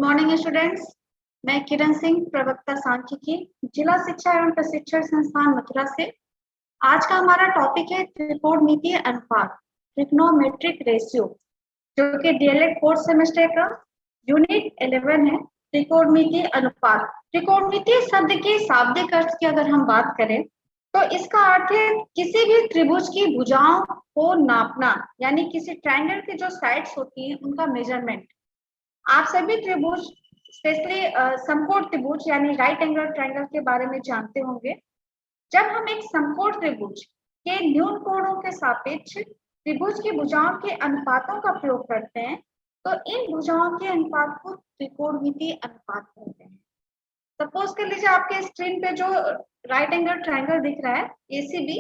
Morning students. मैं किरण सिंह, प्रवक्ता सांख्यिकी, जिला शिक्षा एवं प्रशिक्षण संस्थान मथुरा से। आज का हमारा टॉपिक है त्रिकोणमितीय अनुपात, ट्रिग्नोमेट्रिक रेशियो, जो कि डीएलएड फोर्थ सेमेस्टर का यूनिट 11 है। त्रिकोणमितीय अनुपात, त्रिकोणमितीय शब्द के शाब्दिक अर्थ की अगर हम बात करें तो इसका अर्थ है किसी भी त्रिभुज की भुजाओं को नापना, यानी किसी ट्रायंगल की जो साइड्स होती हैं उनका मेजरमेंट। आप सभी त्रिभुज, स्पेशली समकोण त्रिभुज यानी राइट एंगल ट्रायंगल के बारे में जानते होंगे। जब हम एक समकोण त्रिभुज के न्यून कोणों के सापेक्ष त्रिभुज की भुजाओं के अनुपातों का प्रयोग करते हैं तो इन भुजाओं के अनुपात को त्रिकोणमितीय अनुपात कहते हैं। सपोज कर लीजिए आपके स्क्रीन पे जो राइट एंगल ट्रायंगल दिख रहा है एसीबी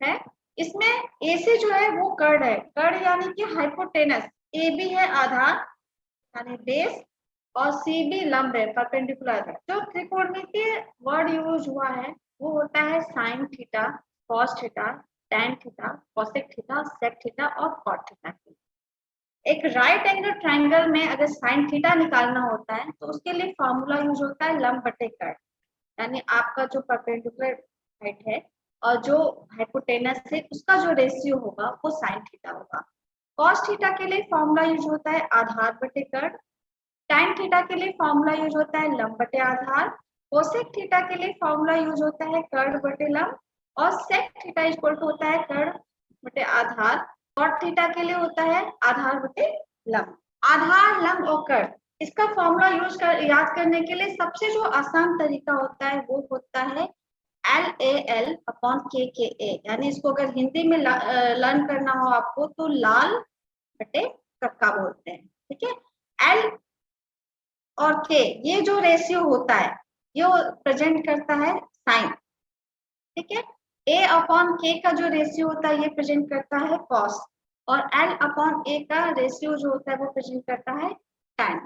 है, इसमें एसी जो है वो कर्ड है, कर्ड यानी कि हाइपोटेनस, एबी है आधार यानी बेस और सीबी लंब है, परपेंडिकुलर है। जो त्रिकोणमितीय वर्ड यूज हुआ है वो होता है sine theta, cos theta, tan theta, cosec theta, sec theta और कॉट थीटा। एक राइट एंगल ट्रायंगल में अगर साइन थीटा निकालना होता है तो उसके लिए फॉर्मूला यूज होता है लंब बटे कर्ड, यानी आपका जो परपेंडिकुलर हाइट है और जो हाइपोटेनस है उसका जो रेशियो होगा वो साइन थीटा होगा। कॉस थीटा के लिए फॉर्मूला यूज होता है आधार बटे कर्ड, टैन थीटा के लिए फॉर्मूला यूज होता है लंब बटे आधार, कोसेक थीटा के लिए फॉर्मूला यूज होता है कर्ड बटे लंब और सेक थीटा इक्वल टू होता है कर्ड बटे आधार। कॉट थीटा के लिए होता है आधार बटे लंब। आधार, लंब और कर्ड, इसका फॉर्मूला याद करने के लिए सबसे जो आसान तरीका होता है वो होता है LAL अपॉन KKA, यानी इसको अगर हिंदी में लर्न करना हो आपको तो लाल बटे कक्का बोलते हैं। ठीक है, L और K ये जो रेशियो होता है ये प्रेजेंट करता है साइन। ठीक है, A अपॉन K का जो रेशियो होता है ये प्रेजेंट करता है कॉस और L अपॉन A का रेशियो जो होता है वो प्रेजेंट करता है टैन।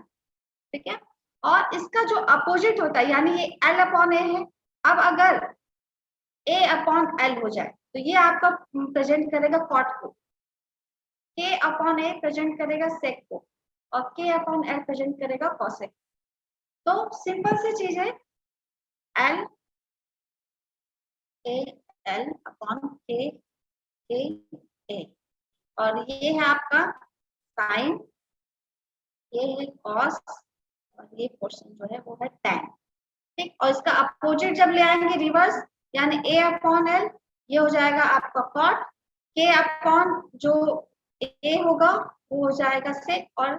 ठीक है, और इसका जो अपोजिट होता है यानी ये L अपॉन A है, अब अगर A अपॉन L हो जाए तो ये आपका प्रेजेंट करेगा कॉट को, K अपॉन A प्रेजेंट करेगा सेक को और K अपॉन L प्रेजेंट करेगा कॉसेक। तो सिंपल सी चीज है L A L upon K K A और ये है आपका साइन, ये है कॉस और ये पोर्शन जो है वो है टैन। ठीक, और इसका अपोजिट जब ले आएंगे रिवर्स यानी A अपॉन L ये हो जाएगा आपका कॉट, K अपॉन जो A होगा वो हो जाएगा सेक और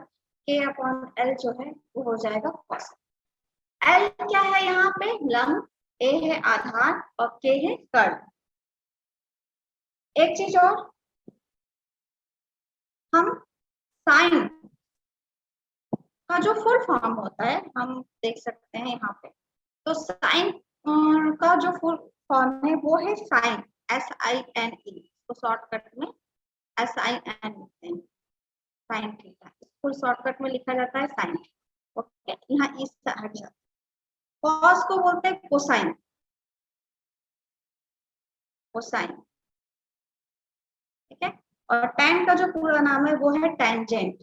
K अपॉन L जो है वो हो जाएगा कॉस। L क्या है यहाँ पे लंब, A है आधार और K है कर्ड। एक चीज और, हम साइन का जो फुल फॉर्म होता है हम देख सकते हैं यहाँ पे, तो साइन का जो फुल फॉर्म है वो है साइन, SINE, तो शॉर्टकट में SIN लिखते हैं, साइन थीटा, फुल शॉर्टकट में लिखा जाता है साइन। ओके, यहाँ इस हट जाता है। कॉस को बोलते हैं कोसाइन, कोसाइन। ठीक है, और टैन का जो पूरा नाम है वो है टैंजेंट,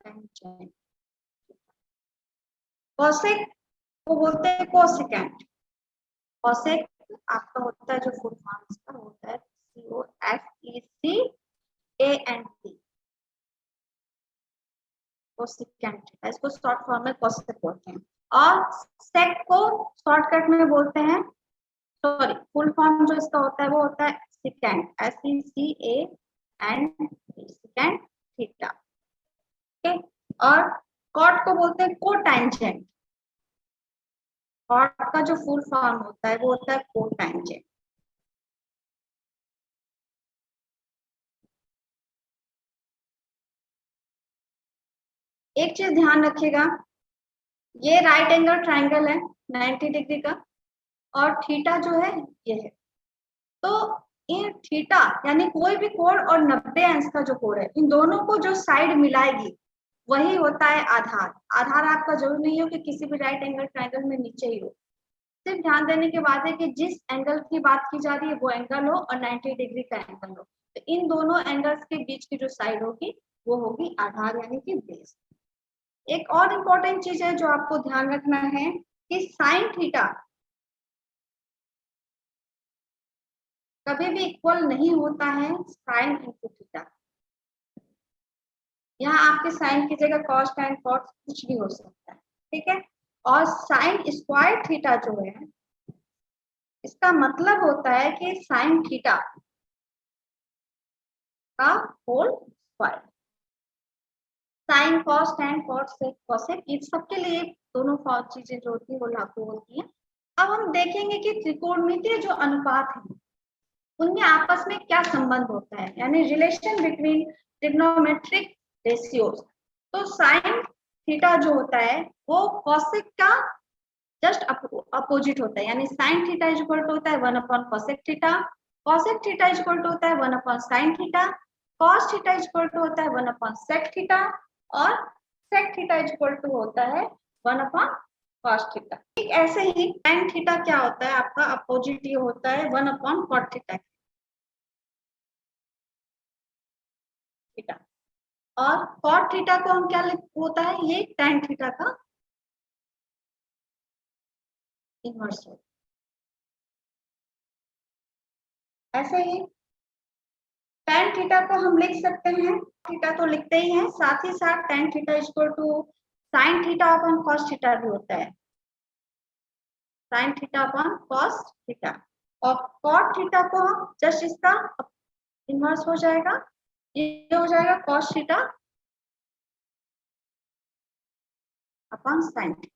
टैंजेंट। कोसेक को बोलते हैं कोसेकेंट, कोसेक आपका होता है जो फुल फॉर्म इसका होता है COSECANT, कोसेकेंट, इसको शॉर्ट फॉर्म में कोसेक बोलते हैं। और सेक को शॉर्टकट में बोलते हैं, सॉरी फुल फॉर्म जो इसका होता है वो होता है सेकेंट, SECANT, सेकेंट थीटा। ठीक, और कॉट को बोलते हैं कोटैंजेंट, कॉट का जो फुल फॉर्म होता है वो होता है कोटैंजेंट। एक चीज ध्यान रखिएगा, ये राइट एंगल ट्रायंगल है 90 डिग्री का और थीटा जो है ये है, तो ये थीटा यानी कोई भी कोण और 90 अंश का जो कोण है इन दोनों को जो साइड मिलाएगी वही होता है आधार। आधार आपका जरूर नहीं हो कि किसी भी राइट एंगल ट्रायंगल में नीचे ही हो, सिर्फ ध्यान देने की बात है कि जिस एंगल की बात की जा रही है वो एंगल हो और 90 डिग्री का एंगल हो। तो इन दोनों एंगल्स के बीच की जो साइड होगी वो होगी आधार यानी कि बेस। एक और इम्पोर्टेंट चीज है जो आपको ध्यान रखना है कि साइन थीटा कभी भी इक्वल नहीं होता है साइन इंटू थीटा। यहाँ आपके साइन की जगह कॉस टैन कॉस कुछ भी हो सकता है, ठीक है। और साइन स्क्वायर थीटा जो है इसका मतलब होता है कि साइन थीटा का whole square. Sine cos tan cos sec cosec इन सबके लिए दोनों चीजें जो होती है वो लागू होती है। अब हम देखेंगे कि त्रिकोणमितीय जो अनुपात है उनमें आपस में क्या संबंध होता है, यानी रिलेशन बिटवीन ट्रिग्नोमेट्रिक रेशियोज। तो साइन थीटा जो होता है वो कॉसेक का जस्ट अपोजिट होता है, यानी sine theta is equal to होता है 1 cosec theta, cosec theta is equal to होता है 1 sine theta, cos theta is equal to होता है 1 सेक थीटा, और sec theta is equal to होता है 1 कॉस थीटा। ठीक ऐसे ही tan थीटा क्या होता है आपका अपोजिट ये होता है 1 कॉट थीटा थीटा, और कॉट थीटा को हम क्या होता है ये tan थीटा का इनवर्स होता है। ऐसे ही tan थीटा को हम लिख सकते हैं, थीटा तो लिखते ही हैं, साथ ही साथ tan theta equal to sine theta upon cos theta भी होता है, sine theta upon cos theta. और कॉट थीटा को हम जस्ट इसका इनवर्स हो जाएगा, ये हो जाएगा cos theta upon sine theta.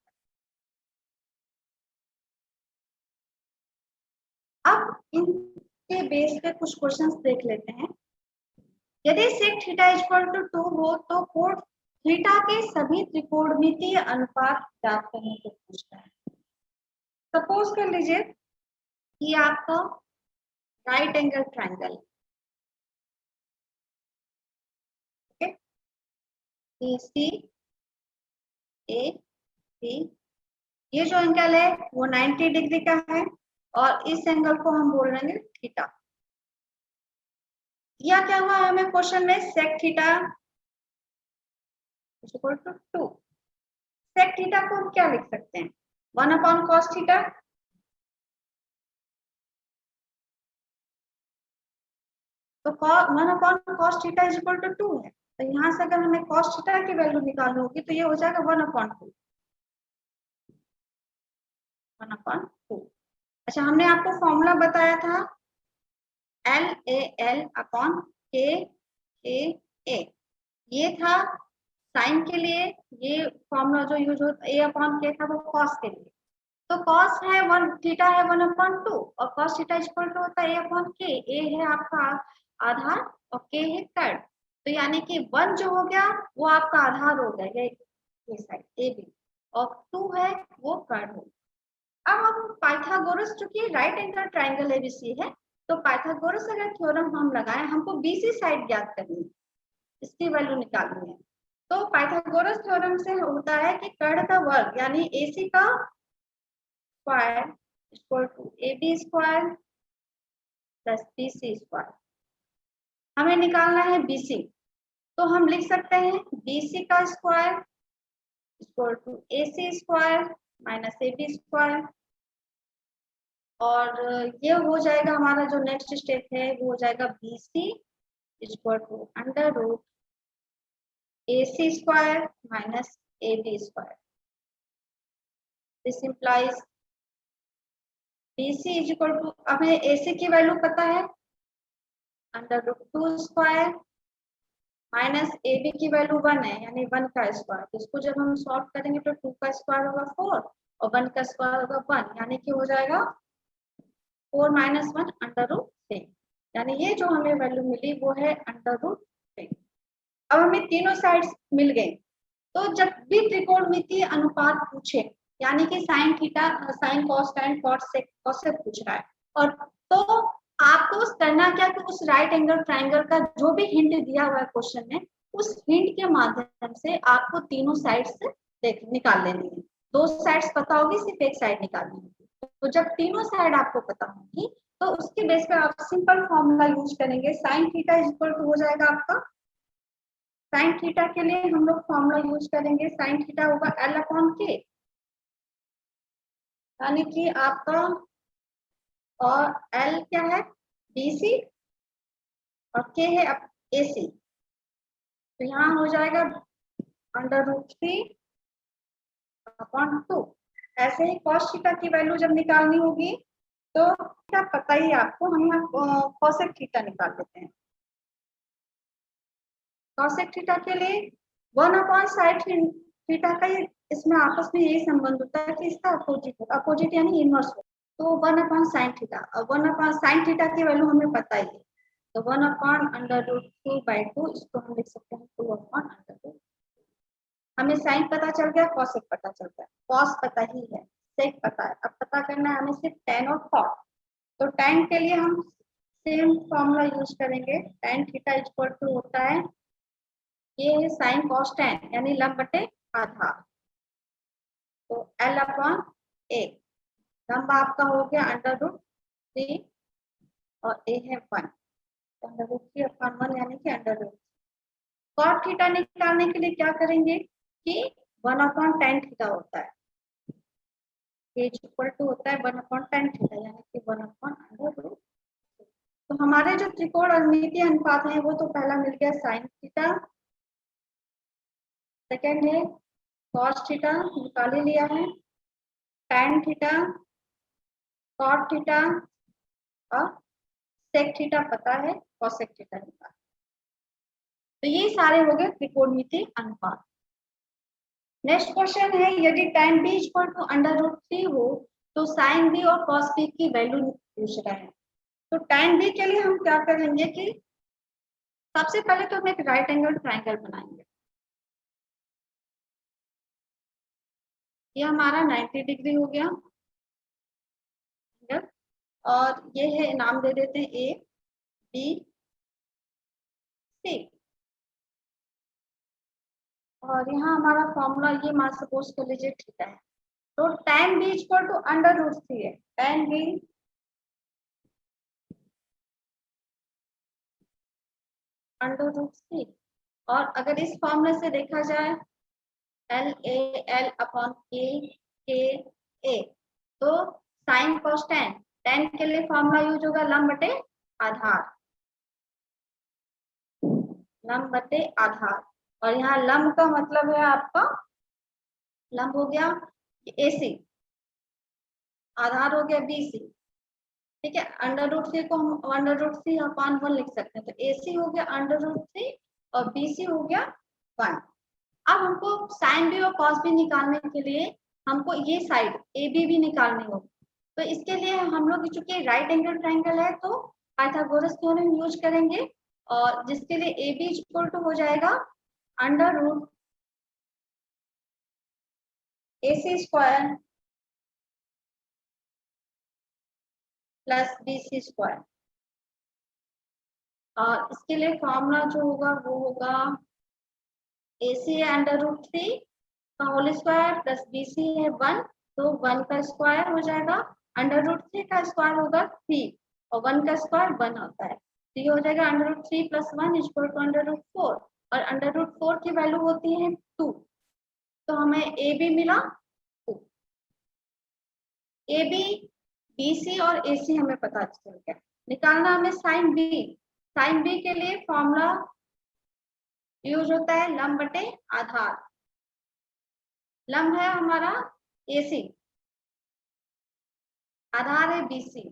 अब इनके बेस पे कुछ क्वेश्चंस देख लेते हैं। यदि सेक थीटा इक्वल टू 2 हो तो कोण थीटा के सभी त्रिकोणमितीय अनुपात ज्ञात करने को पूछता है। सपोज कर लीजिए कि आपका राइट एंगल ट्रायंगल, ठीक है, सी ए बी, ये जो एंगल है वो 90 डिग्री का है और इस एंगल को हम बोल रहे हैं थीटा। या क्या हुआ हमें क्वेश्चन में sec theta equal to 2, sec theta को हम क्या लिख सकते हैं 1 अपॉन कॉस थीटा, तो 1 upon cos theta is equal to 2 है, तो यहाँ से अगर हमें कॉस थीटा की वैल्यू निकालनी होगी तो ये हो जाएगा 1 अपॉन 2, 1 अपॉन 2। अच्छा, हमने आपको फॉर्मूला बताया था एल ए एल अपॉन के ए ए, ये था साइन के लिए, ये फॉर्मूला जो यूज होता है ए अपॉन के था वो कॉस के लिए। तो कॉस है 1 थीटा है 1 अपॉन 2 और कॉस थीटा इक्वल टू होता है ए अपॉन के, ए है आपका आधार और के है कर्ड, तो यानी कि 1 जो हो गया वो आपका आधार हो गया ये साइड ए बी, और 2 है वो कर्ड हो। अब हम पाइथागोरस चूंकि राइट एंगल ट्रायंगल एबीसी है तो पाइथागोरस अगर थ्योरम हम लगाएं, हमको बीसी साइड ज्ञात करनी है, इसकी वैल्यू निकालनी है। तो पाइथागोरस थ्योरम से होता है कि कर्ड का वर्ग यानी एसी का square equal to A B square plus B C square. हमें निकालना है बीसी, तो हम लिख सकते हैं बीसी का square equal to A C square minus A B square, और ये हो जाएगा हमारा जो नेक्स्ट स्टेप है वो हो जाएगा BC equal to under root A C square minus A B square. This implies BC is equal to, हमें AC की वैल्यू पता है under root 2 square minus AB की वैल्यू 1 है यानी 1 का स्क्वायर, तो इसको जब हम सॉल्व करेंगे तो 2 का स्क्वायर होगा 4 और 1 का स्क्वायर होगा 1, यानी कि हो जाएगा 4 माइनस 1 अंडर रूट 3, यानी ये जो हमें वैल्यू मिली वो है अंडर रूट 3। अब हमें तीनों साइड्स मिल गए, तो जब भी त्रिकोणमितीय अनुपात पूछे यानी कि sine theta sine cos tan cot sec cosec पूछ रहा है, और तो आपको करना क्या कि उस राइट एंगल ट्रायंगल का जो भी हिंट दिया हुआ है क्वेश्चन में उस हिंट के माध्यम से आपको तीनों साइड्स देख निकाल लेनी है। दो साइड्स पता होगी, सिर्फ एक साइड निकालनी होगी। तो जब तीनों साइड आपको पता होगी तो उसके बेस पे आप सिंपल फॉर्मूला यूज करेंगे। साइन थीटा इक्वल टू हो जाएगा आपका, साइन थीटा के लिए हम लोग फॉर्मूला यूज करेंगे, साइन थीटा होगा एल अपॉन के, यानी कि आपका, और एल क्या है बीसी और के है एसी, तो यहाँ हो जाएगा √3 अपॉन 2। ऐसे ही कॉस थीटा की वैल्यू जब निकालनी होगी तो क्या पता ही आपको, हम यहाँ कॉसेक थीटा निकाल लेते हैं। कॉसेक थीटा के लिए 1 अपॉन साइन थीटा का इसमें आपस में यही संबंध होता है कि इसका अपोजिट यानी इनवर्स हो, तो 1 अपॉन साइन थीटा, और 1 अपॉन साइन थीटा की वैल्यू हमें पता ही है, तो 1 अपॉन √2/2, इसको हम लिख सकते हैं 2 अपॉन √2। हमें साइन पता चल गया, कॉसेक पता चल गया, कॉस पता ही है, सेक पता है, अब पता करना है हमें सिर्फ tan और cot। तो tan के लिए हम सेम फॉर्मूला यूज करेंगे, tan थीटा इक्वल टू होता है, ये है साइन कॉस tan यानी लंब बटे आधार, तो L अपॉन A, लंब आपका हो गया √3 और A है 1, √3 अपॉन 1 यानी कि √3। cot थीटा निकालने के लिए क्या करेंगे कि 1 अपॉन tan थीटा होता है, इक्वल टू होता है 1 अपॉन tan थीटा यानी कि 1 अपॉन √3। तो हमारे जो त्रिकोण अवमितीय अनुपात है वो तो पहला मिल गया साइन थीटा, सेकेंड है कॉस थीटा निकाल ही लिया है, tan थीटा, cot थीटा और सेक थीटा पता है, कॉसेक थीटा निकाल। तो ये सारे हो गए त्रिकोणमितीय अनुपात। नेक्स्ट क्वेश्चन है, यदि tan b इक्वल टू √3 हो तो sin b और cos b की वैल्यू पूछ रहे हैं। तो tan b के लिए हम क्या करेंगे कि सबसे पहले तो हम एक राइट एंगल ट्राइंगल बनाएंगे, ये हमारा 90 डिग्री हो गया, और ये है नाम दे देते हैं ए बी सी, और यहाँ हमारा फॉर्मूला ये मान सपोज कर लीजिए थीटा है, तो tan b इक्वल टू √3 है, tan b √3, और अगर इस फॉर्मूले से देखा जाए L अपॉन के ए, तो साइन कॉस tan के लिए फॉर्मूला यूज होगा लंब बटे आधार, लंब बटे आधार, और यहाँ लंब का मतलब है आपका, लंब हो गया AC, आधार हो गया BC, ठीक है। √3 को हम √3 अपॉन 1 लिख सकते हैं, तो AC हो गया √3 और BC हो गया 1। अब हमको साइन बी और कॉस बी निकालने के लिए हमको ये साइड AB भी निकालनी होगी, तो इसके लिए हम लोग चूंकि राइट एंगल ट्राइंगल है तो पाइथागोरस थ्योरम यूज करेंगे, और जिसके लिए AB इक्वल टू हो जाएगा √AC² प्लस BC², और इसके लिए फॉर्मूला जो होगा वो होगा AC है √3 का होल स्क्वायर प्लस BC है 1, तो 1 का स्क्वायर हो जाएगा, √3 का स्क्वायर होगा 3 और 1 का स्क्वायर 1 होता है, तो ये हो जाएगा √3 + 1 इक्वल टू √4, और √4 की वैल्यू होती है 2, तो हमें AB मिला 2। AB BC और AC हमें पता चल गया। निकालना हमें साइन B, साइन B के लिए फॉर्मूला यूज होता है लंब बटे आधार, लंब है हमारा AC, आधार है BC,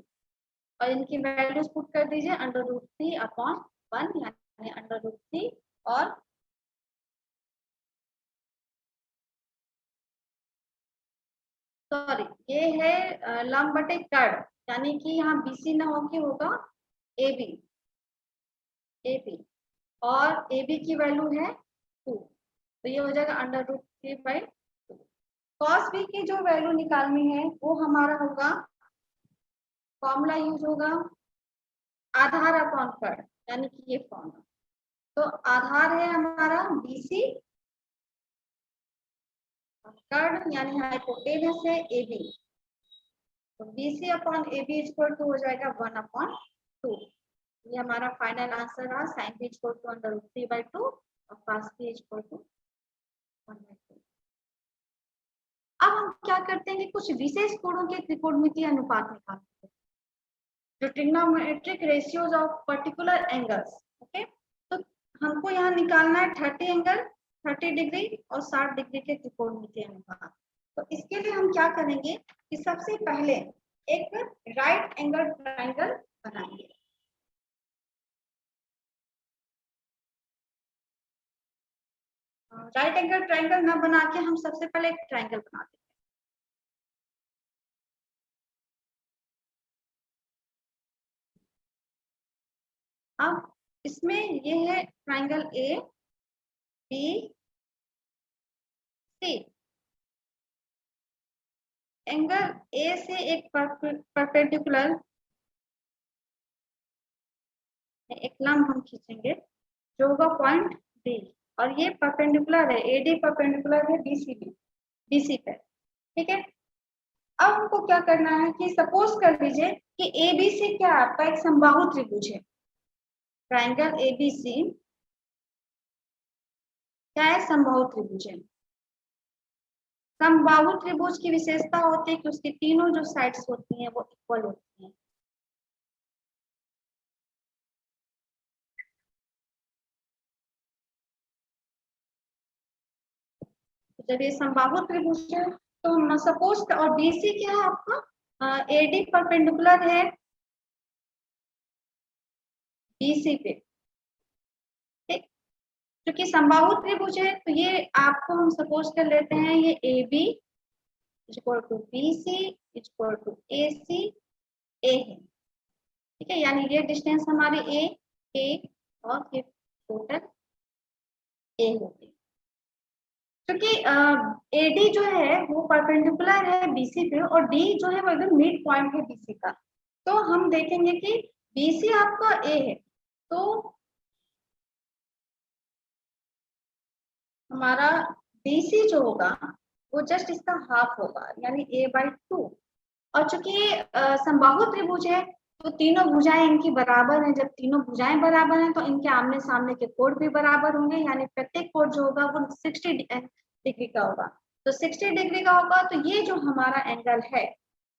और इनकी वैल्यूज पुट कर दीजिए √3 अपॉन 1 यानी √3, और सॉरी ये है लंब बटे कर्ण, यानी कि यहाँ BC ना होगी, होगा AB, और AB की वैल्यू है 2, तो ये हो जाएगा √3/2। cos B की जो वैल्यू निकालनी है वो हमारा होगा, फॉर्मूला यूज होगा आधार अपॉन कर्ण, यानी कि ये फॉर्मूला, तो आधार है हमारा BC, कर्ण यानी हाइपोटेनस है AB, तो BC upon AB equal to हो जाएगा 1/2। ये हमारा फाइनल आंसर रहा। sin B इक्वल टू √3/2 और cos B इक्वल टू 1/2। अब हम क्या करते हैं कि कुछ विशेष कोणों के त्रिकोणमितीय अनुपात निकालते हैं, जो trigonometric ratios of particular angles. Okay, तो हमको यहाँ निकालना है 30 एंगल, 30 डिग्री और 60 डिग्री के त्रिकोणमितीय अनुपात। तो इसके लिए हम क्या करेंगे कि सबसे पहले एक राइट एंगल ट्रायंगल बनाएंगे। राइट एंगल ट्रायंगल ना बना के हम सबसे पहले एक ट्रायंगल बनाते हैं। अब इसमें ये है triangle A B C। Angle A से एक परपेंडिकुलर एक लंब हम खींचेंगे जो होगा पॉइंट B, और ये परपेंडिकुलर है, AD परपेंडिकुलर है BC पे। ठीक है, अब हमको क्या करना है कि सपोज कर लीजिए कि ABC क्या आपका एक समबाहु त्रिभुज है। ट्रायंगल ABC क्या है? समबाहु त्रिभुज है। समबाहु त्रिभुज की विशेषता होती है कि उसकी तीनों जो साइड्स होती हैं वो इक्वल होती हैं। तो जब ये समबाहु त्रिभुज है तो हम सपोज, और BC क्या है आपका? AD परपेंडिकुलर है BC पे। ठीक, क्योंकि समबाहु त्रिभुज है तो ये आपको हम सपोज कर लेते हैं ये AB equal to BC equal to AC A है। ठीक है, यानी ये डिस्टेंस हमारी A और ये टोटल A होगी। क्योंकि AD जो है वो परपेंडिकुलर है BC पे और D जो है वो एकदम मिड पॉइंट है BC का। तो हम देखेंगे कि BC आपका A है तो हमारा BC जो होगा वो जस्ट इसका हाफ होगा, यानी A/2। और चूंकि समबाहु त्रिभुज है तो तीनों भुजाएं इनकी बराबर हैं। जब तीनों भुजाएं बराबर हैं तो इनके आमने सामने के कोण भी बराबर होंगे, यानी प्रत्येक कोण जो होगा वो 60 डिग्री का होगा। तो 60 डिग्री का होगा तो ये जो हमारा एंगल है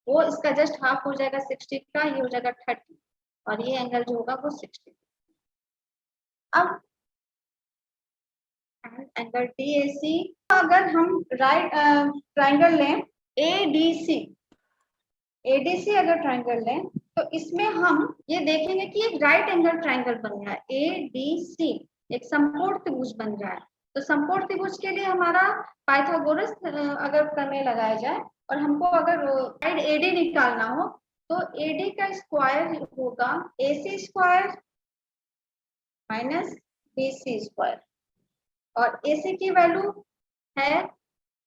वो इसका जस्ट हाफ हो जाएगा 60 का, ये हो जाएगा 30, और ये एंगल जो होगा वो 60। अब एंगल DAC, अगर हम राइट ट्रायंगल लें ADC अगर ट्रायंगल लें तो इसमें हम ये देखेंगे कि एक राइट एंगल ट्रायंगल बन गया है ADC, एक समकोण त्रिभुज बन रहा है। तो समकोण त्रिभुज के लिए हमारा पाइथागोरस अगर प्रमेय लगाया जाए और हमको अगर साइड AD निकालना हो तो AD का स्क्वायर होगा AC square minus BC square, और AC की वैल्यू है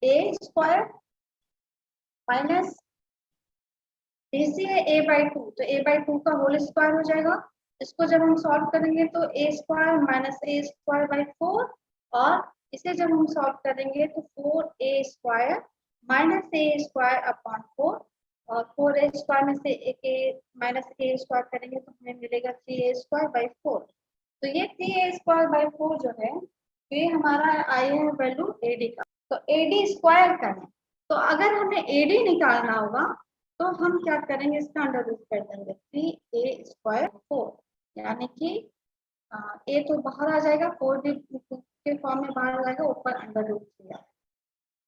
A स्क्वायर माइनस BC है A/2, तो A/2 का होल स्क्वायर हो जाएगा। इसको जब हम सॉल्व करेंगे तो A square minus A square by 4, और इसे जब हम सॉल्व करेंगे तो 4A square minus A square upon 4, और 4A स्क्वायर में से एक माइनस A स्क्वायर करेंगे तो हमें मिलेगा 3A स्क्वायर बाई 4। तो ये 3A स्क्वायर बाई 4 जो है ये हमारा आया है वैल्यू AD का। तो AD स्क्वायर का है, तो अगर हमें AD निकालना होगा तो हम क्या करेंगे, इसका अंडर रूट कर देंगे 3A स्क्वायर 4, यानी कि A तो बाहर आ जाएगा, 4 भी के फॉर्म में बाहर आ जाएगा, ऊपर अंडर रूट 3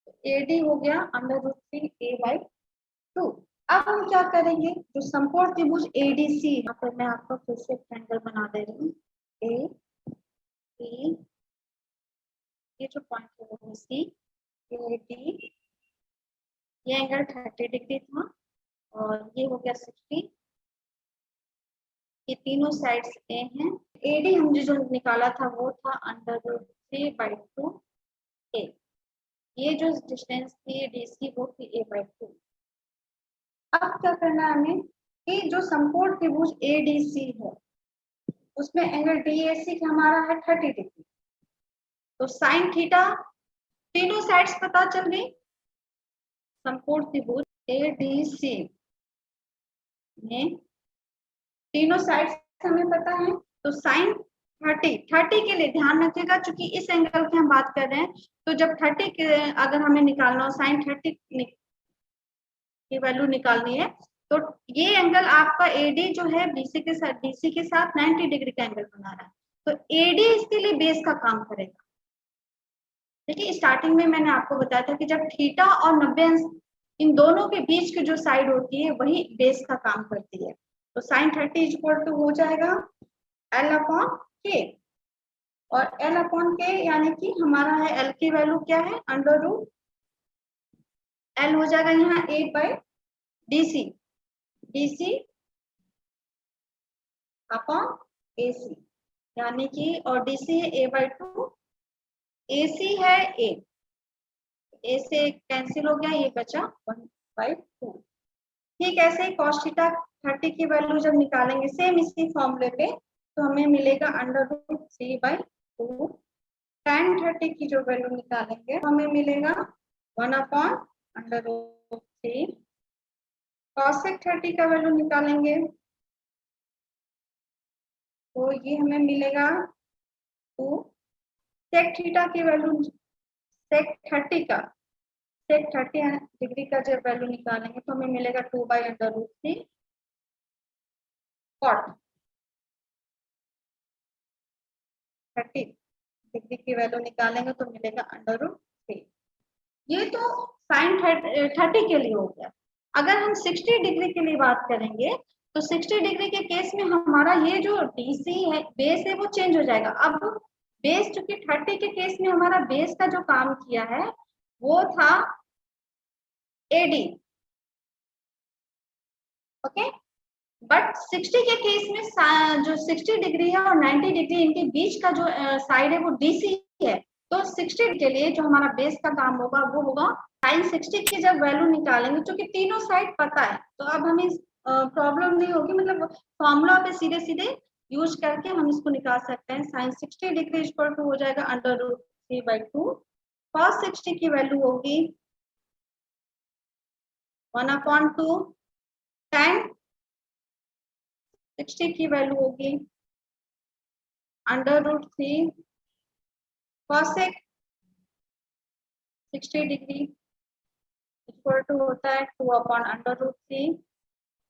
तो AD हो गया अंडर रूट 3A/2। अब हम क्या करेंगे, जो समकोण त्रिभुज ADC, यहाँ पर मैं आपको फिर से ट्रायंगल बना दे रही हूँ। AB, ये जो पॉइंट है वो C, AD, ये एंगल 30 डिग्री था और ये हो गया 60, ये तीनों साइड्स A हैं। AD हमने जो निकाला था वो था अंडर रूट 3/2 A। ये जो डिस्टेंस थी DC वो थी A/2। अब क्या करना है हमें कि जो समकोण त्रिभुज ADC है उसमें एंगल DAC हमारा है 30 डिग्री, तो साइन थीटा तीनों साइड्स पता चल गई। समकोण त्रिभुज ADC में तीनों साइड्स हमें पता है, तो साइन 30 के लिए ध्यान रखिएगा, चूंकि इस एंगल की हम बात कर रहे हैं, तो जब 30 के अगर हमें निकालना हो, साइन 30 की वैल्यू निकालनी है, तो ये एंगल आपका एडी जो है बीसी के साथ 90 डिग्री का एंगल बना रहा है, तो एडी इसके लिए बेस का काम करेगा। देखिए स्टार्टिंग में मैंने आपको बताया था कि जब थीटा और 90 अंश इन दोनों के बीच की जो साइड होती है वही बेस का काम करती है, तो साइन 30 इक्वल टू हो जाएगा एल अपॉन के, और एल अपॉन के यानी कि हमारा है एल की वैल्यू क्या है, अंडर रूट एल हो जाएगा यहाँ A by DC, DC upon AC, यानी कि और डीसी है ए बाई 2, एसी है ए से कैंसिल हो गया, ये बचा 1/2। ठीक ऐसे ही cos थीटा 30 की वैल्यू जब निकालेंगे सेम इसी फॉर्मूले पे, तो हमें मिलेगा अंडर रूट 3/2। tan 30 की जो वैल्यू निकालेंगे तो हमें मिलेगा 1 अपॉन अंडर रूट 3। cosec 30 का वैल्यू निकालेंगे तो ये हमें मिलेगा 2। sec थीटा की वैल्यू, sec 30 का, sec 30 डिग्री का जब वैल्यू निकालेंगे तो हमें मिलेगा 2/√3। cot 30 डिग्री की वैल्यू निकालेंगे तो मिलेगा √3। ये तो साइन 30 के लिए हो गया। अगर हम 60 डिग्री के लिए बात करेंगे तो 60 डिग्री के केस में हमारा ये जो डीसी है बेस है वो चेंज हो जाएगा। अब बेस चूंकि 30 के केस में हमारा बेस का जो काम किया है वो था एडी, ओके, बट 60 के केस में जो 60 डिग्री है और 90 डिग्री इनके बीच का जो साइड है वो डीसी है, तो 60 के लिए जो हमारा बेस का काम होगा वो होगा साइन 60 की जब वैल्यू निकालेंगे, क्योंकि तीनों साइड पता है तो अब हमें प्रॉब्लम नहीं होगी, मतलब फॉर्मूला पे सीधे सीधे यूज करके हम इसको निकाल सकते हैं। साइन 60 डिग्री इक्वल टू हो जाएगा अंडर रूट 3/2। cos 60 की वैल्यू होगी 1/2, tan 60 की वैल्यू होगी under root 3 cosec 60 degree equal to होता है 2/√3।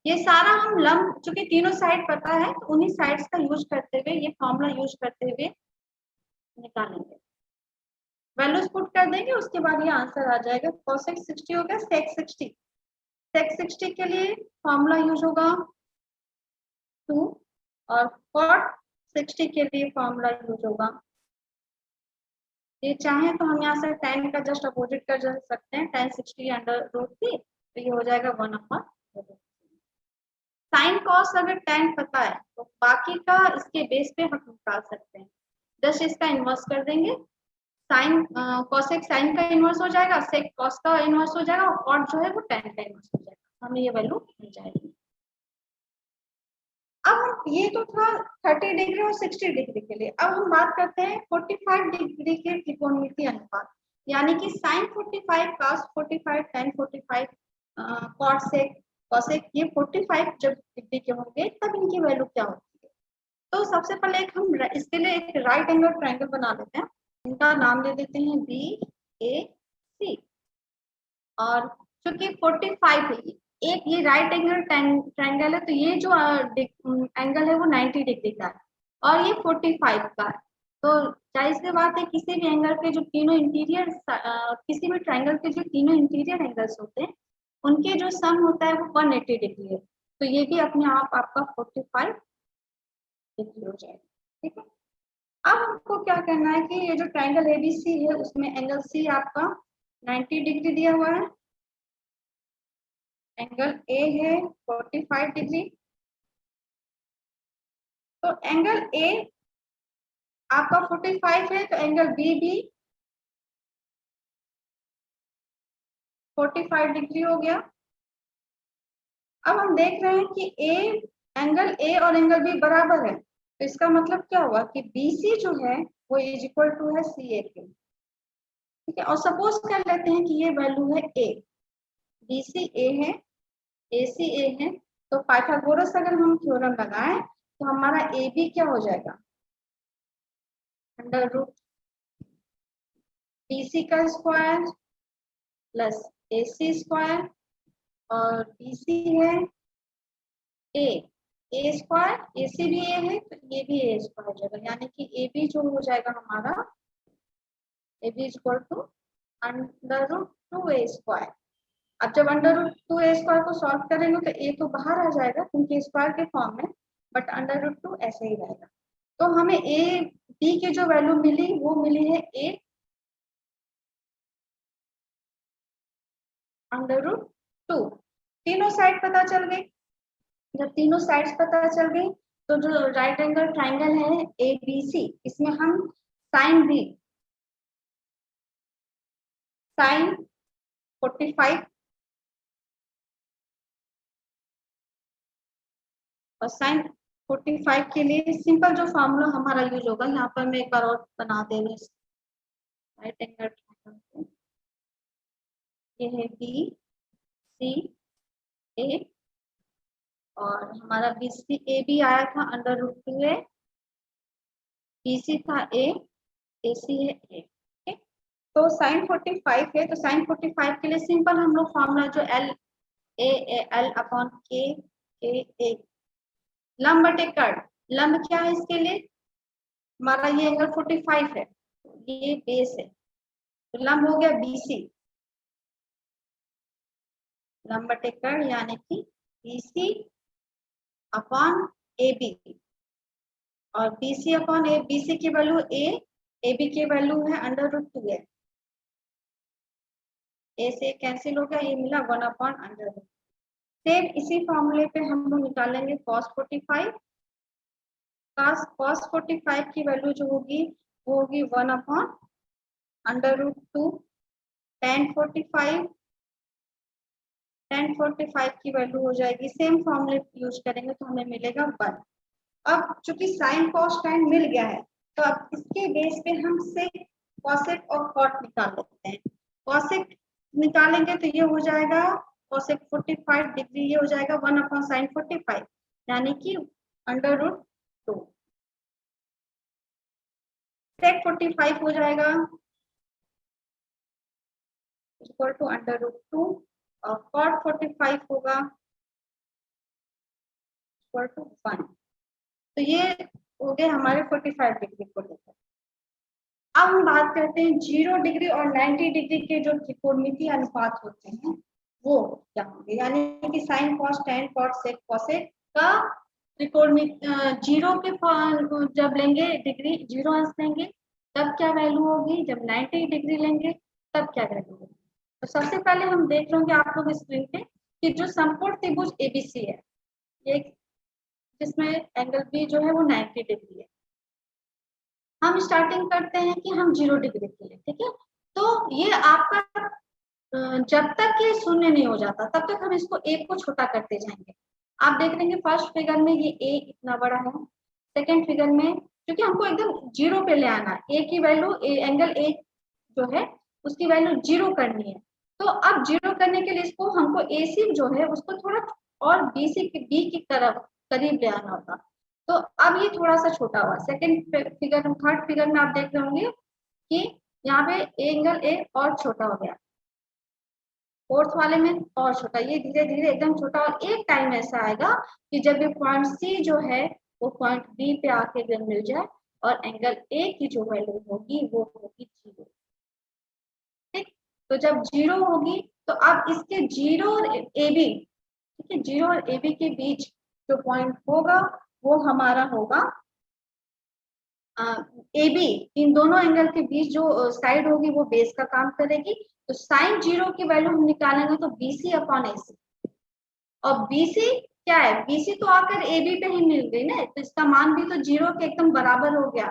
ये सारा हम लंब चूंकि तीनों साइड पता है तो उन्हीं साइड्स का यूज करते हुए, ये फॉर्मूला यूज करते हुए निकालेंगे, वैल्यूज पुट कर देंगे, उसके बाद ये आंसर आ जाएगा। cosec 60 हो गया sec 60, sec 60 के लिए फॉर्मूला यूज होगा 2, और cot 60 के लिए फॉर्मूला यूज होगा, ये चाहे तो हम यहाँ से tan का जस्ट अपोजिट कर सकते हैं, tan 60 अंडर रूट 3, तो ये हो जाएगा 1/√3। साइन कॉस अगर tan पता है तो बाकी का इसके बेस पे हम निकाल सकते हैं, जस्ट इसका इन्वर्स कर देंगे, साइन कॉसेक साइन का इन्वर्स हो जाएगा, सेक कॉस का इन्वर्स हो जाएगा, और कॉट जो है वो tan का इन्वर्स हो जाएगा, हमें ये वैल्यू मिल जाएगी। अब ये तो था 30 डिग्री और 60 डिग्री के लिए। अब हम बात करते हैं 45 डिग्री के त्रिकोणमितीय अनुपात, यानी कि sin 45 cos 45 tan 45 cot sec cosec, ये 45 जब डिग्री के होंगे तब इनकी वैल्यू क्या होती है। तो सबसे पहले एक हम इसके लिए एक राइट एंगल ट्रायंगल बना लेते हैं, इनका नाम दे देते हैं BAC, और क्योंकि 45 है, एक ये राइट एंगल ट्रायंगल है, तो ये जो एंगल है वो 90 डिग्री का है और ये 45 का है, तो जाहिर सी बात है किसी भी एंगल के जो तीनों इंटीरियर किसी भी ट्रायंगल के जो तीनों इंटीरियर एंगल्स होते हैं उनके जो सम होता है वो 180 डिग्री है, तो ये भी अपने आप आपका 45 डिग्री हो जाएगा। ठीक है, अब हमको क्या करना है कि ये जो ट्रायंगल ABC है उसमें एंगल C आपका 90 डिग्री दिया हुआ है, एंगल A है 45 डिग्री, तो एंगल A आपका 45 है तो एंगल B भी 45 डिग्री हो गया। अब हम देख रहे हैं कि एंगल A और एंगल B बराबर है, तो इसका मतलब क्या हुआ कि BC जो है वो इज इक्वल टू है CA के। ठीक है, और सपोज कर लेते हैं कि ये वैल्यू है A, BC A है, AC A है, तो पाइथागोरस अगर हम थ्योरम लगाएं तो हमारा ए बी क्या हो जाएगा, अंडर रूट बी सी का स्क्वायर प्लस ए सी स्क्वायर, और बी सी है ए स्क्वायर, ए सी भी ए है तो ये भी ए स्क्वायर हो जाएगा, यानी कि ए बी जो हो जाएगा हमारा A B is equal to under root 2a square. अब जब अंडर रूट 2a स्क्वायर को सॉल्व करेंगे तो ए तो बाहर आ जाएगा क्योंकि स्क्वायर के फॉर्म में, बट अंडर रूट 2 ऐसे ही रहेगा। तो हमें ए बी की जो वैल्यू मिली वो मिली है ए अंडर रूट 2। तीनों साइड पता चल गई। जब तीनों साइड्स पता चल गई तो जो राइट एंगल ट्राइंगल है ए बी सी, इसमें हम साइन बी साइन 45 और साइन 45 के लिए सिंपल जो फॉर्मूला हमारा यूज होगा, यहाँ पर मैं एक बार और बना दे रही हूँ राइट एंगल ट्राइंगल को। ये है बी सी ए और हमारा बी सी ए भी आया था under root 2a, B C था ए सी है ए। तो साइन 45 है तो साइन 45 के लिए सिंपल हम लोग फॉर्मूला जो एल एल अपॉन के ए लंब बटे कर्ण, लंब क्या है इसके लिए, हमारा ये एंगल 45 है, ये बेस है तो लंब हो गया बीसी, लंब बटे कर्ण यानी कि बीसी अपॉन ए बी, और बीसी अपॉन ए, बीसी की वैल्यू ए बी की वैल्यू है अंडर रूट 2a, ए से कैंसिल हो गया, ये मिला 1 अपॉन अंडर रूट। सेम इसी फॉर्मूले पे हम लोग निकालेंगे cos 45, cos 45 की वैल्यू जो होगी वो होगी 1 अपॉन अंडर रूट 2, tan 45 की वैल्यू हो जाएगी, सेम फॉर्मूले यूज करेंगे तो हमें मिलेगा 1। अब चूंकि साइन कॉस tan मिल गया है तो अब इसके बेस पे हम सेक कॉसेक और कॉट निकाल लेते हैं। कॉसेक निकालेंगे तो ये हो जाएगा कॉसेक 45 डिग्री, ये हो जाएगा 1 अपॉन साइन 45 यानी कि अंडर रूट 2। सेक 45 हो जाएगा इक्वल टू अंडर रूट 2 और कॉट 45 होगा इक्वल टू 1। तो ये हो गए हमारे 45 डिग्री को लेकर। अब हम बात करते हैं 0 डिग्री और 90 डिग्री के जो त्रिकोणमितीय अनुपात होते हैं वो क्या होंगे, यानी कि sine cos tan cot sec cosec का त्रिकोणमिति 0 के जब लेंगे डिग्री 0 अंश लेंगे तब क्या वैल्यू होगी, जब 90 डिग्री लेंगे तब क्या वैल्यू होगी। तो सबसे पहले हम देख लेंगे आप लोग स्क्रीन पे कि जो समकोण त्रिभुज एबीसी है, ये जिसमें एंगल बी जो है वो 90 डिग्री है, हम स्टार्टिंग करते हैं कि हम 0 डिग्री के लिए, ठीक है। तो ये आपका जब तक ये शून्य नहीं हो जाता तब तक हम इसको एक को छोटा करते जाएंगे। आप देख लेंगे फर्स्ट फिगर में ये ए इतना बड़ा है, सेकंड फिगर में क्योंकि हमको एकदम 0 पे ले आना है, ए की वैल्यू एंगल ए जो है उसकी वैल्यू 0 करनी है। तो अब 0 करने के लिए इसको हमको ए सी जो है उसको थोड़ा और बी सी बी की तरफ करीब ले आना होगा। तो अब ये थोड़ा सा छोटा हुआ, सेकंड फिगर थर्ड फिगर में आप देख रहे होंगे कि यहाँ पे एंगल ए और छोटा हो गया, फोर्थ वाले में और छोटा, ये धीरे धीरे एकदम छोटा, और एक टाइम ऐसा आएगा कि जब ये पॉइंट सी जो है वो पॉइंट बी पे आके जब मिल जाए और एंगल ए की जो वैल्यू होगी वो होगी 0, ठीक। तो जब 0 होगी तो अब इसके 0 और ए बी, ठीक है, 0 और ए बी के बीच जो पॉइंट होगा वो हमारा होगा ए बी, इन दोनों एंगल के बीच जो साइड होगी वो बेस का काम करेगी। तो साइन 0 की वैल्यू हम निकालेंगे तो BC अपॉन AC, और BC क्या है, BC तो आकर AB पे ही मिल गई ना, तो इसका मान भी तो 0 के एकदम बराबर हो गया,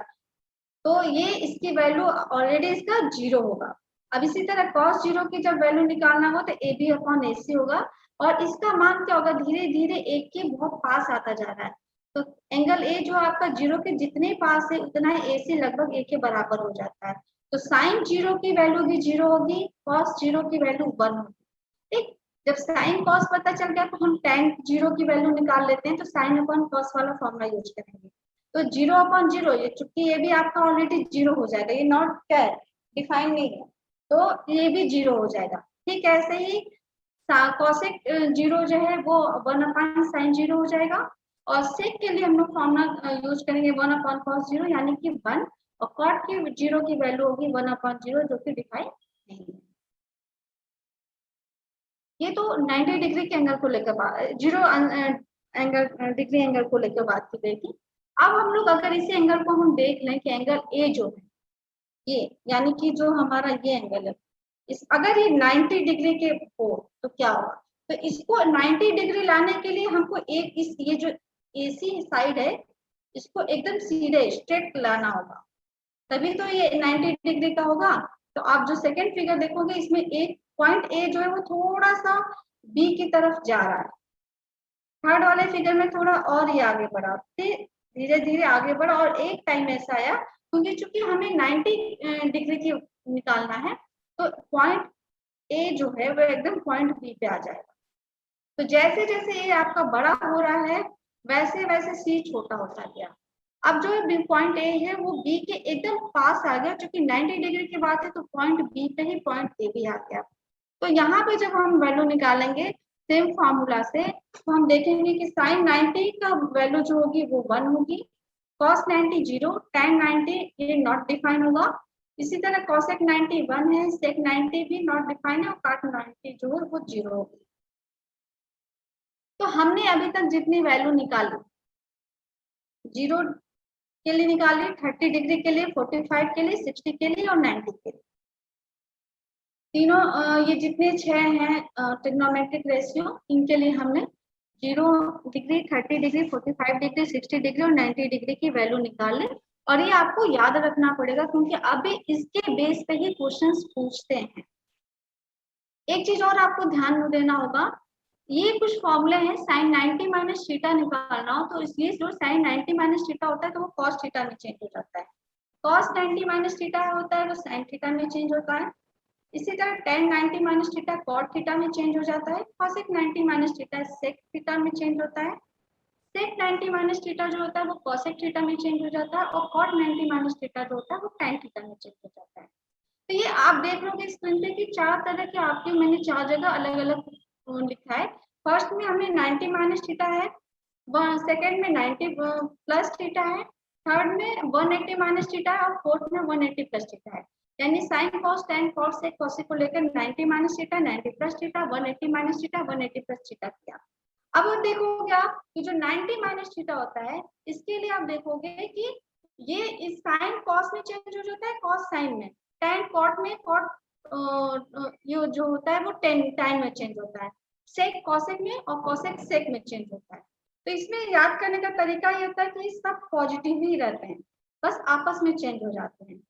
तो ये इसकी वैल्यू ऑलरेडी इसका 0 होगा। अब इसी तरह cos 0 की जब वैल्यू निकालना हो तो AB अपॉन AC होगा, और इसका मान क्या होगा, धीरे धीरे एक के बहुत पास आता जा रहा है, तो एंगल ए जो आपका 0 के जितने पास है उतना ही AC लगभग ए के बराबर हो जाता है। तो साइन 0 की वैल्यू भी 0 होगी, cos 0 की वैल्यू 1 होगी, ठीक। जब साइन कॉस पता चल गया तो हम tan जीरो की वैल्यू निकाल लेते हैं, तो साइन अपॉन कॉस वाला फॉर्मूला यूज करेंगे। तो जीरो अपॉन जीरो, ये चूंकि ये भी आपका ऑलरेडी जीरो हो जाएगा, ये नॉट क्या है, डिफाइन नहीं है, तो ये भी जीरो हो जाएगा। ठीक ऐसे ही कॉसेक जीरो जो है वो 1 अपॉन साइन जीरो हो जाएगा, और सेक के लिए हम लोग फॉर्मूला यूज करेंगे 1 अपॉन कॉस जीरो यानी कि 1, और कॉट की जीरो की वैल्यू होगी 1 अपॉन जीरो, जो कि डिफाइन नहीं है। ये तो 90 डिग्री के एंगल को लेकर जीरो एंगल डिग्री एंगल को लेकर बात की गई थी। अब हम लोग अगर इसी एंगल को हम देख लें कि एंगल ए जो है ये, यानी कि जो हमारा ये एंगल है, इस अगर ये 90 डिग्री के हो तो क्या होगा, तो इसको 90 डिग्री लाने के लिए हमको एक इस ये जो एसी साइड है इसको एकदम सीधे स्ट्रेट लाना होगा, तभी तो ये 90 डिग्री का होगा। तो आप जो सेकंड फिगर देखोगे इसमें एक पॉइंट ए जो है वो थोड़ा सा बी की तरफ जा रहा है। थर्ड वाले फिगर में थोड़ा और ही आगे बढ़ा, धीरे धीरे आगे बढ़ा, और एक टाइम ऐसा आया क्योंकि चूंकि हमें 90 डिग्री की निकालना है, तो पॉइंट ए जो है वो एकदम पॉइंट बी पे आ जाएगा। तो जैसे जैसे ये आपका बड़ा हो रहा है वैसे वैसे सी छोटा होता गया। अब जो पॉइंट ए है वो बी के एकदम पास आ गया, क्योंकि 90 डिग्री की बात है तो पॉइंट बी पे ही पॉइंट ए भी आ गया। तो यहाँ पे जब हम वैल्यू निकालेंगे सेम फार्मूला से, तो हम देखेंगे कि साइन 90 का वैल्यू जो होगी वो 1 होगी, कॉस 90 0, tan 90 ये नॉट डिफाइन होगा, इसी तरह कॉसेक 90 1 है, सेक 90 भी नॉट डिफाइन है, और काट 90 जो है वो 0 होगी। तो हमने अभी तक जितनी वैल्यू निकाली, 0 के लिए निकाली, 30 डिग्री के लिए, 45 के लिए, 60 के लिए और 90 के लिए, तीनों ये जितने 6 हैं ट्रिग्नोमेट्रिक रेशियो, इनके लिए हमने 0 डिग्री, 30 डिग्री, 45 डिग्री, 60 डिग्री और 90 डिग्री की वैल्यू निकाल लें। और ये आपको याद रखना पड़ेगा क्योंकि अभी इसके बेस पे ही क्वेश्चंस पूछते हैं। एक चीज और आपको ध्यान देना होगा, ये कुछ फॉर्मूले हैं, साइन 90 माइनस थीटा निकालना हो तो इसलिए जो साइन 90 माइनस थीटा होता है तो वो कॉस थीटा में चेंज हो जाता है, कॉस 90 माइनस थीटा होता है वो साइन थीटा में चेंज होता है। इसी तरह tan 90 minus theta cot theta में चेंज हो जाता है, cosec 90 minus theta sec theta में चेंज होता है, सेक 90 माइनस थीटा जो होता है वो कॉसेक थीटा में चेंज हो जाता है, और कॉट 90 माइनस थीटा जो होता है वो tan थीटा में चेंज हो जाता है। तो ये आप देख लोगे स्क्रीन पे कि 4 तरह के आपके मैंने 4 जगह अलग अलग लिखा है। फर्स्ट में हमें 90 माइनस थीटा है, सेकेंड में 90 प्लस थीटा है, थर्ड में 180 माइनस थीटा है, और फोर्थ में 180 प्लस थीटा है। यानी sine cos tan cos sec cosec को लेकर 90 minus theta, 90 plus theta, 180 minus theta, 180 plus theta किया। अब आप देखोगे आप कि जो 90 माइनस थीटा होता है इसके लिए आप देखोगे कि ये इस साइन कॉस में चेंज हो जाता है, कॉस साइन में, tan कॉट में, कॉट ये जो होता है वो tan में चेंज होता है, सेक कॉसेक में और कॉसेक सेक में चेंज होता है। तो इसमें याद करने का तरीका ये होता है कि सब पॉजिटिव ही रहते हैं, बस आपस में चेंज हो जाते हैं।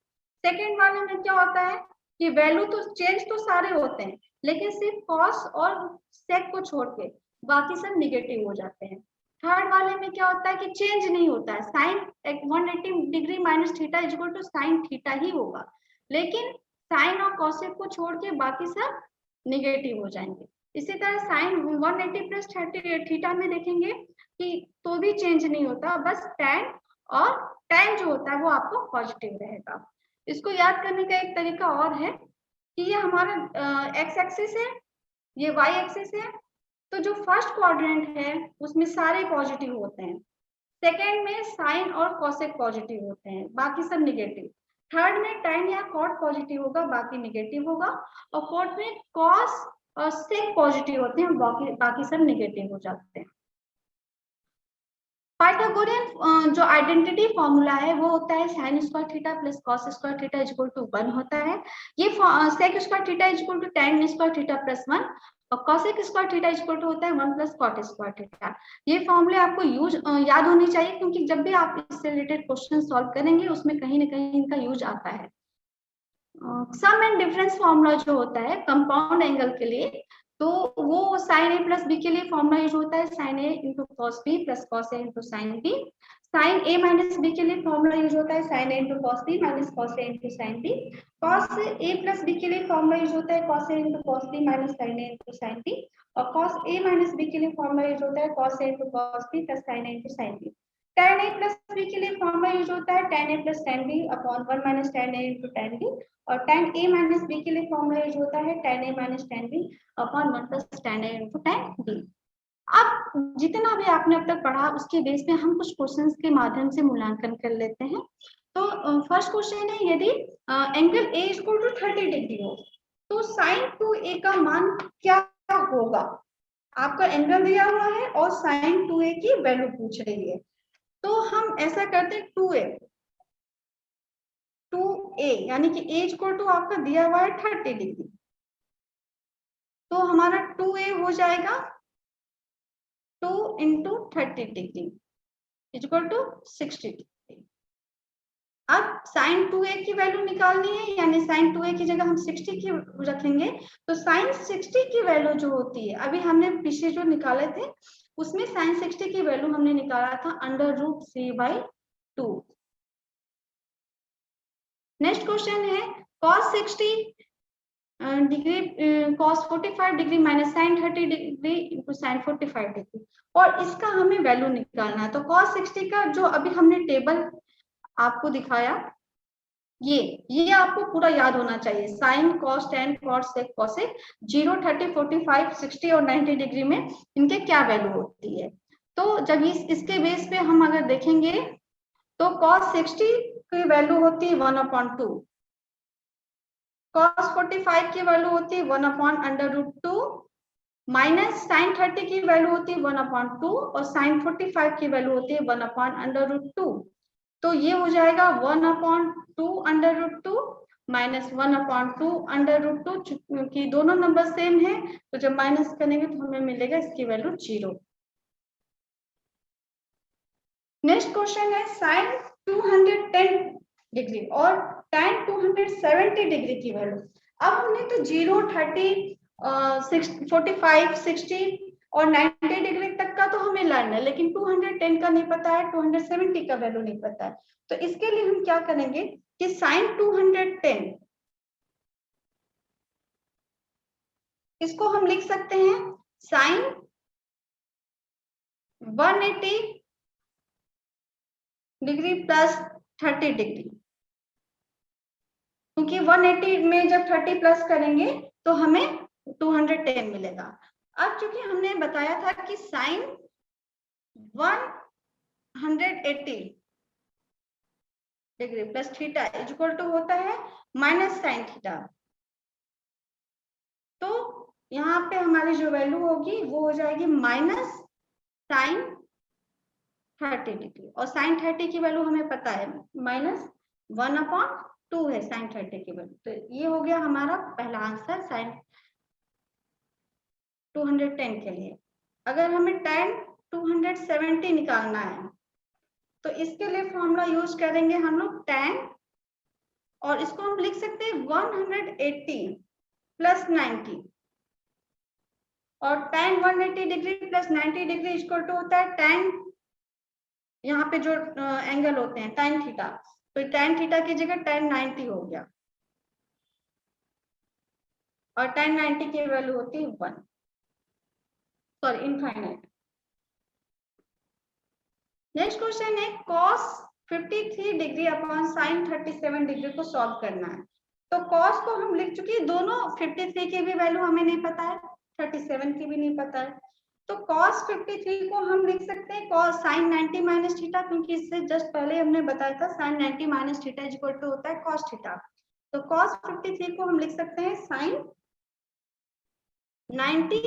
सेकेंड वाले में क्या होता है कि वैल्यू तो चेंज तो सारे होते हैं, लेकिन सिर्फ कॉस और सेक को छोड़ के बाकी सब निगेटिव हो जाते हैं। थर्ड वाले में क्या होता है कि चेंज नहीं होता है, sine 180 degree minus theta is equal to sine theta ही होगा, लेकिन साइन और कॉसेक को छोड़ के बाकी सब निगेटिव हो जाएंगे। इसी तरह साइन 180 प्लस थीटा में देखेंगे कि तो भी चेंज नहीं होता, बस tan और tan जो होता है वो आपको पॉजिटिव रहेगा। इसको याद करने का एक तरीका और है कि ये हमारा एक्स एक्सिस है, ये वाई एक्सिस है, तो जो फर्स्ट क्वाड्रेंट है उसमें सारे पॉजिटिव होते हैं, सेकेंड में साइन और कॉसेक पॉजिटिव होते हैं, बाकी सब निगेटिव, थर्ड में tan या कॉट पॉजिटिव होगा, बाकी निगेटिव होगा, और फोर्थ में कॉस और सेक पॉजिटिव होते हैं, बाकी सब निगेटिव हो जाते हैं। पाइथागोरियन जो आइडेंटिटी फॉर्मूला है वो होता है sine square theta plus cos square theta is equal to 1 होता है। ये sec square theta is equal to tan square theta plus 1, और cosec square theta is equal to होता है 1 प्लस कॉट स्क्वायर थीटा। ये फॉर्मूले आपको याद होनी चाहिए, क्योंकि जब भी आप इससे रिलेटेड क्वेश्चन सॉल्व करेंगे उसमें कहीं ना कहीं इनका यूज आता है। सम एंड डिफरेंस फॉर्मूला जो होता है कंपाउंड एंगल के लिए, तो वो साइन ए प्लस बी के लिए फॉर्मूला यूज होता है sine A into cos B plus cos A into sine B. Sine A minus B के लिए फॉर्मूला यूज होता है sine A into cos B minus cos A into sine B. Cos A plus B के लिए formula use होता है cos A into cos B minus sine A into sine B. और cos A minus B के लिए formula use होता है cos A into cos B plus sine A into sine B. tan a plus B के लिए formula use होता है tan a प्लस tan b upon 1 minus tan a into tan b। और tan a माइनस b के लिए formula use होता है tan a माइनस tan b upon 1 plus tan a into tan b। अब जितना भी आपने अब तक पढ़ा उसके बेस पे हम कुछ क्वेश्चंस के माध्यम से मूल्यांकन कर लेते हैं। तो फर्स्ट क्वेश्चन है, यदि angle a equal to 30 degree हो तो sin 2a का मान क्या होगा। आपका एंगल दिया हुआ है और sin 2a की वैल्यू पूछ रही है। तो हम ऐसा करते हैं 2a यानी कि a इक्वल टू आपका दिया हुआ है 30 डिग्री, तो हमारा 2a हो जाएगा 2 into 30 degree equal to 60 degree. अब sin 2a की वैल्यू निकालनी है, यानी sin 2a की जगह हम 60 की रखेंगे। तो sin 60 की वैल्यू जो होती है, अभी हमने पीछे जो निकाले थे उसमें sin 60 की वैल्यू हमने निकाला था √3/2। नेक्स्ट क्वेश्चन है cos 60 degree cos 45 degree minus sin 30 degree into sin 45 degree, और इसका हमें वैल्यू निकालना है। तो cos 60 का जो अभी हमने टेबल आपको दिखाया, ये आपको पूरा याद होना चाहिए। Sine cos tan cos sec cosec 0 30 45 60 और 90 डिग्री में इनके क्या वैल्यू होती है। तो जब इसके बेस पे हम अगर देखेंगे तो cos 60 की वैल्यू होती है 1/2, cos 45 की वैल्यू होती है 1/√2 माइनस sin 30 की वैल्यू होती है 1/2 और sin 45 की वैल्यू होती है 1/√2। तो ये हो जाएगा 1/2√2 माइनस 1/2√2, क्योंकि दोनों नंबर सेम है तो जब माइनस करेंगे तो हमें मिलेगा इसकी वैल्यू 0। नेक्स्ट क्वेश्चन है sin 210 डिग्री और tan 270 डिग्री की वैल्यू। अब हमने तो 0 30 45 60 और 90 डिग्री तक का तो हमें लाना है, लेकिन 210 का नहीं पता है, 270 का वैल्यू नहीं पता है। तो इसके लिए हम क्या करेंगे कि sin 210 इसको हम लिख सकते हैं sin 180 डिग्री प्लस 30 डिग्री, क्योंकि 180 में जब 30 प्लस करेंगे तो हमें 210 मिलेगा। अब चूंकि हमने बताया था कि sin 180 degree plus theta equal to होता है माइनस sin थीटा, तो यहाँ पे हमारी जो वैल्यू होगी वो हो जाएगी माइनस sin 30 डिग्री, और sin 30 की वैल्यू हमें पता है -1/2 है sin 30 की वैल्यू। तो ये हो गया हमारा पहला आंसर sin 210 के लिए। अगर हमें tan 270 निकालना है तो इसके लिए फॉर्मूला यूज करेंगे हम लोग tan, और इसको हम लिख सकते हैं 180 प्लस 90, और tan 180 डिग्री प्लस 90 डिग्री इक्वल टू होता है tan, यहाँ पे जो एंगल होते हैं tan थीटा, तो tan थीटा की जगह tan 90 हो गया, और tan 90 की वैल्यू होती है 1, सॉरी इनफाइनाइट। नेक्स्ट क्वेश्चन है cos 53 degree upon sin 37 degree को सॉल्व करना है। तो cos को हम लिख चुके हैं, दोनों 53 की भी वैल्यू हमें नहीं पता है, 37 की भी नहीं पता है। तो cos 53 को हम लिख सकते हैं cos sin 90 माइनस थीटा, क्योंकि इससे जस्ट पहले हमने बताया था sin 90 minus theta equal to होता है cos थीटा। तो cos 53 को हम लिख सकते हैं sin 90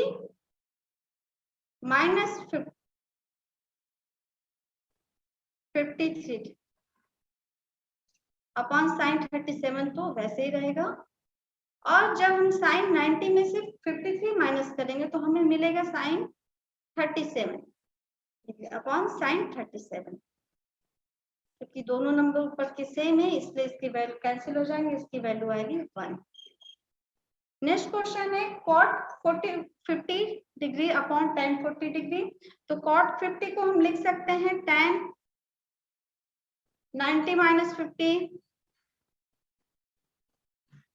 माइनस 53 अपॉन sin 37, तो वैसे ही रहेगा। और जब हम sin 90 में से 53 माइनस करेंगे तो हमें मिलेगा sin 37 अपॉन sin 37, क्योंकि दोनों नंबर ऊपर के सेम है इसलिए इसकी वैल्यू कैंसिल हो जाएंगे, इसकी वैल्यू आएगी 1। नेक्स्ट क्वेश्चन है cot 50 degree upon tan 40 degree. तो cot 50 को हम लिख सकते हैं tan 90 माइनस 50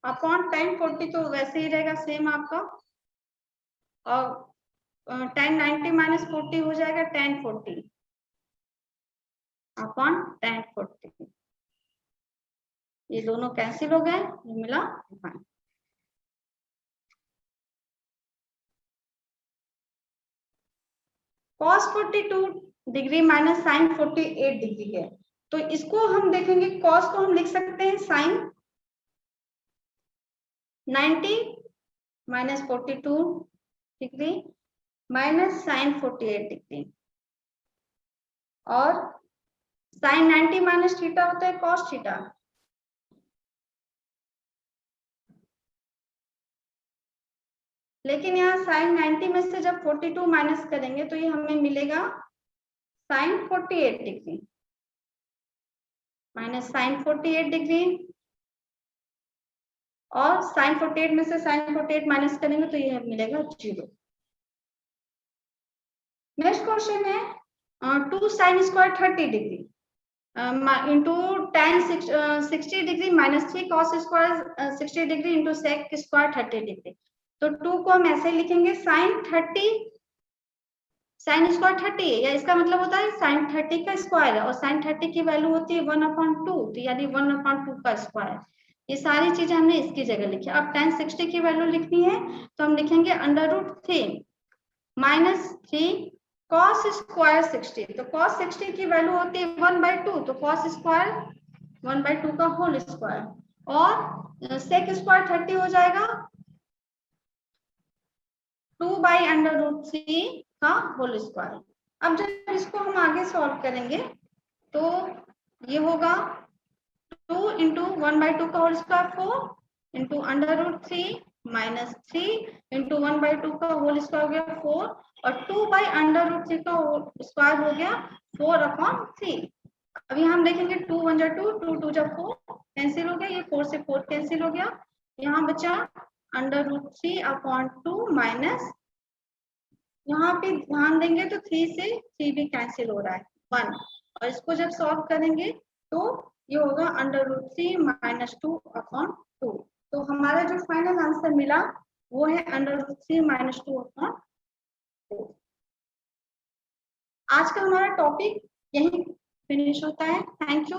अपॉन tan 40, तो वैसे ही रहेगा सेम आपका, और tan 90 माइनस 40 हो जाएगा tan 40 अपॉन tan 40। ये दोनों कैंसिल हो गए, ये मिला 1। cos 42 degree minus sin 48 degree है, तो इसको हम देखेंगे, cos को हम लिख सकते हैं sin 90 minus 42 degree minus sin 48 degree, और sin 90 माइनस थीटा होता है cos थीटा। लेकिन यहाँ sin 90 में से जब 42 माइनस करेंगे तो ये हमें मिलेगा sin 48 degree minus sin 48 degree, और sin 48 में से sin 48 माइनस करेंगे तो ये मिलेगा 0। नेक्स्ट क्वेश्चन है 2 sin square 30 degree into tan 60 degree minus 3 cos square 60 degree into sec square 30 degree. तो 2 को हम ऐसे लिखेंगे sin 30 sin स्क्वायर 30 है, या इसका मतलब होता है sin 30 का स्क्वायर है, और sin 30 की वैल्यू होती है 1/2, तो यानी 1/2 का स्क्वायर। ये सारी चीजें हमने इसकी जगह लिखी। अब tan 60 की वैल्यू लिखनी है तो हम लिखेंगे √3 माइनस 3 cos स्क्वायर 60। तो cos 60 की वैल्यू होती है 1/2, तो cos स्क्वायर 1/2 का होल स्क्वायर, और sec स्क्वायर 30 हो जाएगा 2/√3 का होल स्क्वायर। अब जब इसको हम आगे सॉल्व करेंगे तो ये होगा 2 इंटू 1/2 का whole square 4 into √3 minus 3 into 1/2 का होल स्क्वायर हो गया 4, और 2/√3 का स्क्वायर हो गया 4/3। अभी हम देखेंगे 2 1 जा 2, 2 2 जा 4 कैंसिल हो गया, ये 4 से 4 कैंसिल हो गया, यहाँ बचा √3/2 माइनस, यहाँ पे ध्यान देंगे तो 3 से 3 भी कैंसिल हो रहा है 1, और इसको जब सॉल्व करेंगे तो ये होगा √3 माइनस 2/2। तो हमारा जो फाइनल आंसर मिला वो है √3 माइनस 2/2। आज का हमारा टॉपिक यही फिनिश होता है। Thank you.